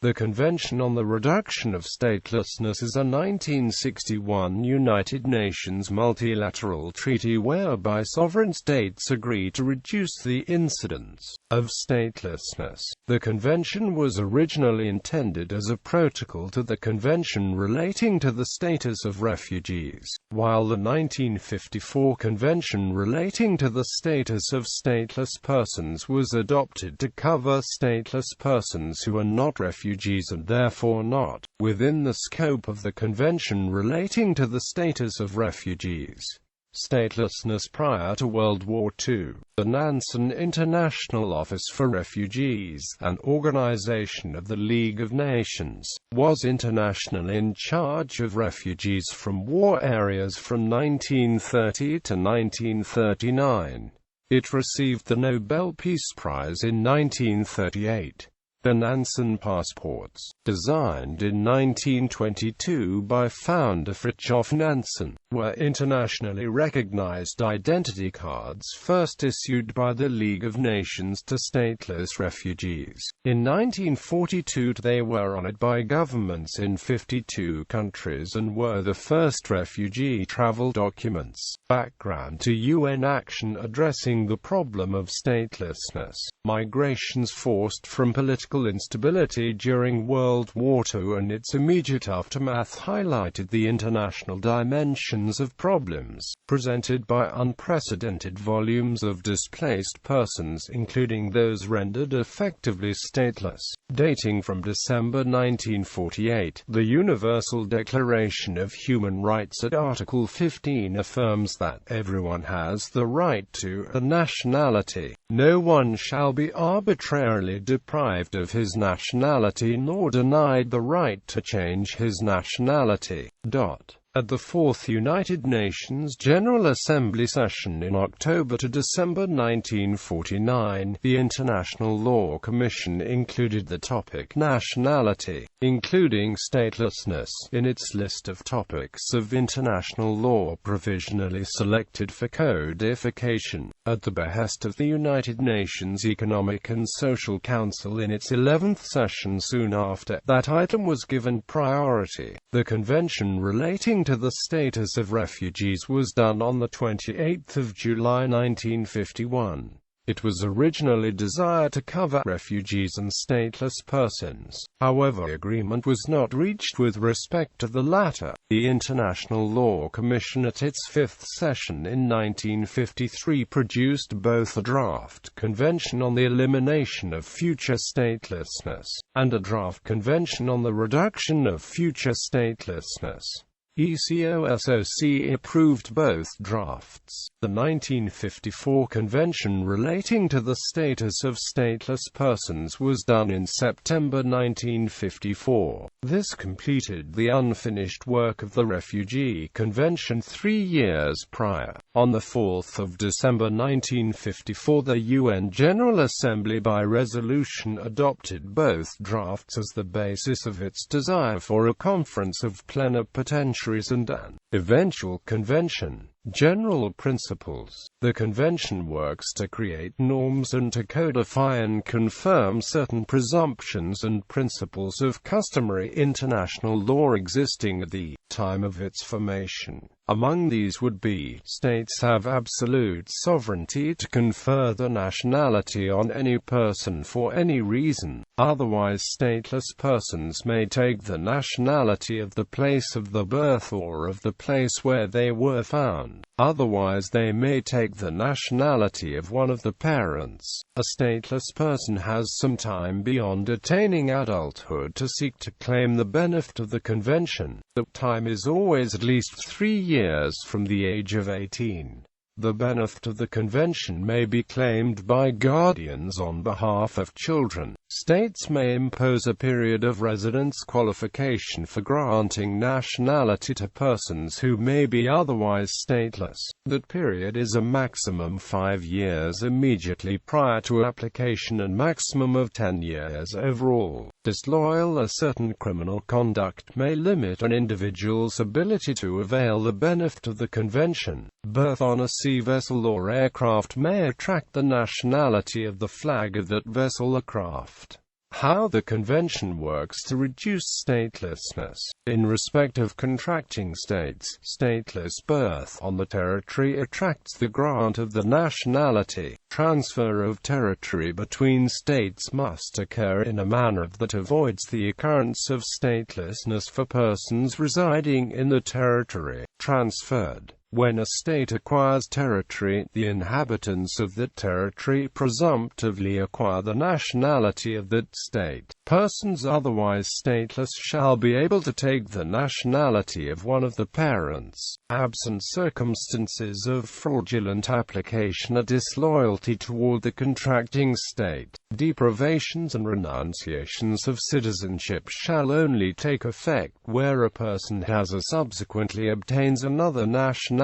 The Convention on the Reduction of Statelessness is a 1961 United Nations multilateral treaty whereby sovereign states agree to reduce the incidence of statelessness. The convention was originally intended as a protocol to the Convention relating to the status of refugees, while the 1954 Convention relating to the status of stateless persons was adopted to cover stateless persons who are not refugees and therefore not within the scope of the Convention relating to the status of refugees. Statelessness. Prior to World War II, the Nansen International Office for Refugees, an organization of the League of Nations, was internationally in charge of refugees from war areas from 1930 to 1939. It received the Nobel Peace Prize in 1938. The Nansen Passports, designed in 1922 by founder Fridtjof Nansen, were internationally recognized identity cards first issued by the League of Nations to stateless refugees. In 1942 they were honored by governments in 52 countries and were the first refugee travel documents. Background to UN action addressing the problem of statelessness. Migrations forced from political instability during World War II and its immediate aftermath highlighted the international dimensions of problems presented by unprecedented volumes of displaced persons, including those rendered effectively stateless. Dating from December 1948, the Universal Declaration of Human Rights at Article 15 affirms that everyone has the right to a nationality. No one shall be arbitrarily deprived of his nationality nor denied the right to change his nationality. At the Fourth United Nations General Assembly session in October to December 1949, the International Law Commission included the topic nationality, including statelessness, in its list of topics of international law provisionally selected for codification. At the behest of the United Nations Economic and Social Council in its 11th session soon after that item was given priority, the convention relating to the status of refugees was done on 28 July 1951. It was originally desired to cover refugees and stateless persons. However, agreement was not reached with respect to the latter. The International Law Commission at its fifth session in 1953 produced both a draft Convention on the Elimination of Future Statelessness and a draft Convention on the Reduction of Future Statelessness. ECOSOC approved both drafts. The 1954 Convention relating to the status of stateless persons was done in September 1954. This completed the unfinished work of the Refugee Convention 3 years prior. On 4 December 1954, the UN General Assembly by resolution adopted both drafts as the basis of its desire for a conference of plenipotentiaries and an eventual convention. General principles. The convention works to create norms and to codify and confirm certain presumptions and principles of customary international law existing at the time of its formation. Among these would be, states have absolute sovereignty to confer the nationality on any person for any reason. Otherwise, stateless persons may take the nationality of the place of the birth or of the place where they were found. Otherwise, they may take the nationality of one of the parents. A stateless person has some time beyond attaining adulthood to seek to claim the benefit of the convention. The time is always at least 3 years from the age of 18. The benefit of the convention may be claimed by guardians on behalf of children. States may impose a period of residence qualification for granting nationality to persons who may be otherwise stateless. That period is a maximum 5 years immediately prior to application and maximum of 10 years overall. Disloyal or certain criminal conduct may limit an individual's ability to avail the benefit of the convention. Birth on a sea vessel or aircraft may attract the nationality of the flag of that vessel or craft. How the Convention works to reduce statelessness. In respect of contracting states, stateless birth on the territory attracts the grant of the nationality. Transfer of territory between states must occur in a manner that avoids the occurrence of statelessness for persons residing in the territory transferred. When a state acquires territory, the inhabitants of that territory presumptively acquire the nationality of that state. Persons otherwise stateless shall be able to take the nationality of one of the parents, absent circumstances of fraudulent application or disloyalty toward the contracting state. Deprivations and renunciations of citizenship shall only take effect where a person has or subsequently obtains another nationality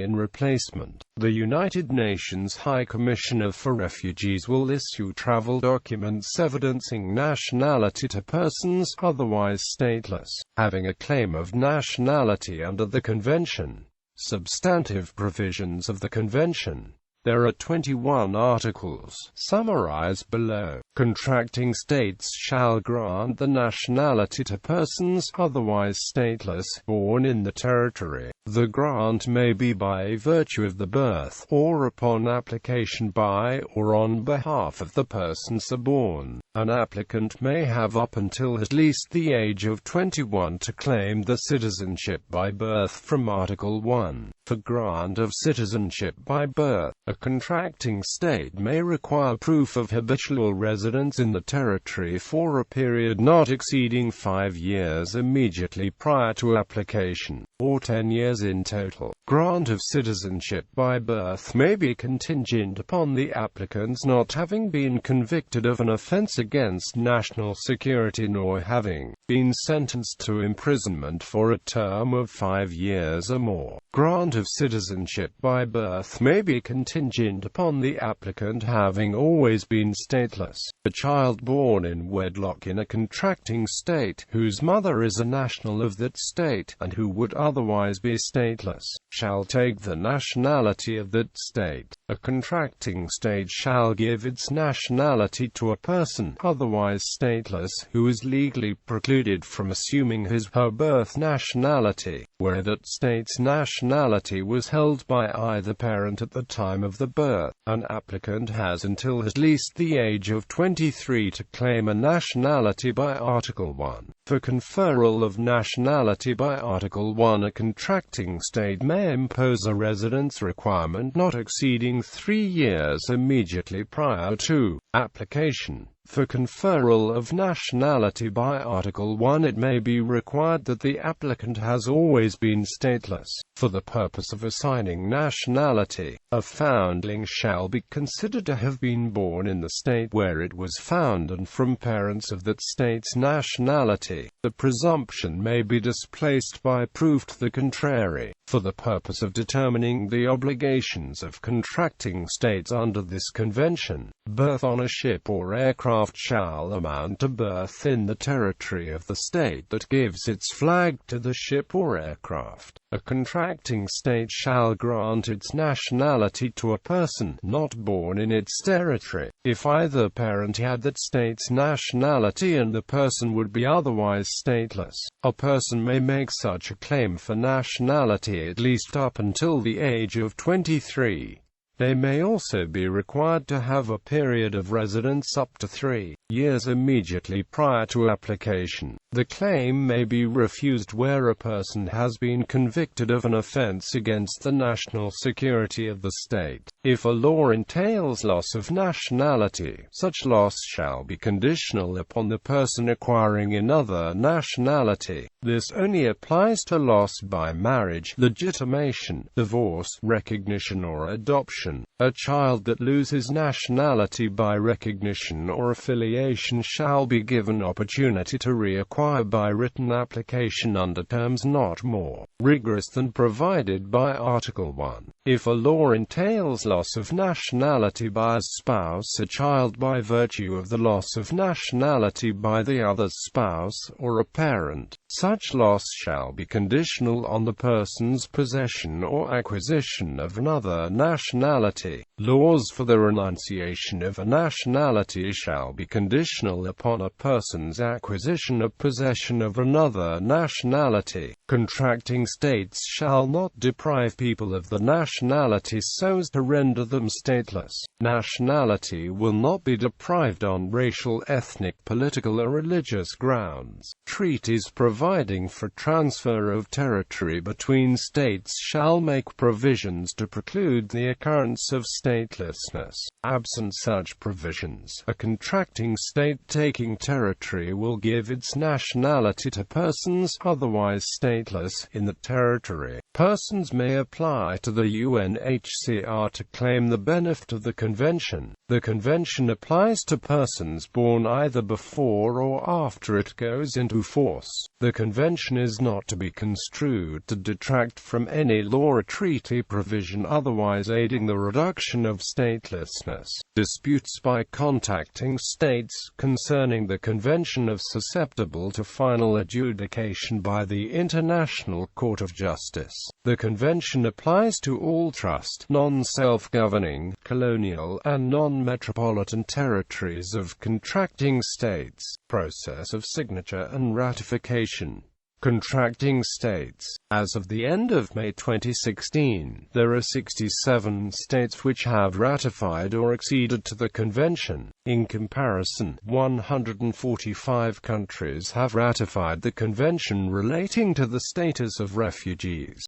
in replacement. The United Nations High Commissioner for Refugees will issue travel documents evidencing nationality to persons otherwise stateless, having a claim of nationality under the Convention. Substantive provisions of the Convention. There are 21 articles, summarized below. Contracting states shall grant the nationality to persons otherwise stateless, born in the territory. The grant may be by virtue of the birth, or upon application by or on behalf of the person so born. An applicant may have up until at least the age of 21 to claim the citizenship by birth from Article 1. For grant of citizenship by birth, a contracting state may require proof of habitual residence in the territory for a period not exceeding 5 years immediately prior to application, or 10 years in total. Grant of citizenship by birth may be contingent upon the applicant's not having been convicted of an offense against national security nor having been sentenced to imprisonment for a term of 5 years or more. Grant of citizenship by birth may be contingent upon the applicant having always been stateless. A child born in wedlock in a contracting state, whose mother is a national of that state, and who would otherwise be stateless, shall take the nationality of that state. A contracting state shall give its nationality to a person otherwise stateless who is legally precluded from assuming his/her birth nationality, where that state's nationality was held by either parent at the time of the birth. An applicant has until at least the age of 23 to claim a nationality by Article 1. For conferral of nationality by Article 1, a contracting state may impose a residence requirement not exceeding 3 years immediately prior to application. For conferral of nationality by Article 1, it may be required that the applicant has always been stateless. For the purpose of assigning nationality, a foundling shall be considered to have been born in the state where it was found and from parents of that state's nationality. The presumption may be displaced by proof to the contrary. For the purpose of determining the obligations of contracting states under this convention, birth on a ship or aircraft shall amount to birth in the territory of the state that gives its flag to the ship or aircraft. A contracting state shall grant its nationality to a person not born in its territory, if either parent had that state's nationality and the person would be otherwise stateless. A person may make such a claim for nationality at least up until the age of 23. They may also be required to have a period of residence up to 3 years immediately prior to application. The claim may be refused where a person has been convicted of an offense against the national security of the state. If a law entails loss of nationality, such loss shall be conditional upon the person acquiring another nationality. This only applies to loss by marriage, legitimation, divorce, recognition or adoption. A child that loses nationality by recognition or affiliation shall be given opportunity to reacquire by written application under terms not more rigorous than provided by Article 1. If a law entails loss of nationality by a spouse, a child by virtue of the loss of nationality by the other spouse, or a parent, such loss shall be conditional on the person's possession or acquisition of another nationality nationality. Laws for the renunciation of a nationality shall be conditional upon a person's acquisition of possession of another nationality. Contracting states shall not deprive people of the nationality so as to render them stateless. Nationality will not be deprived on racial, ethnic, political or religious grounds. Treaties providing for transfer of territory between states shall make provisions to preclude the occurrence of statelessness. Absent such provisions, a contracting state taking territory will give its nationality to persons otherwise stateless in the territory. Persons may apply to the UNHCR to claim the benefit of the Convention. The Convention applies to persons born either before or after it goes into force. The Convention is not to be construed to detract from any law or treaty provision otherwise aiding the reduction of statelessness. Disputes by contacting states concerning the Convention are susceptible to final adjudication by the International Court of Justice. The Convention applies to all trust, non-self-governing, colonial, and non-metropolitan territories of contracting states. Process of signature and ratification. Contracting states. As of the end of May 2016, there are 67 states which have ratified or acceded to the Convention. In comparison, 145 countries have ratified the Convention relating to the status of refugees.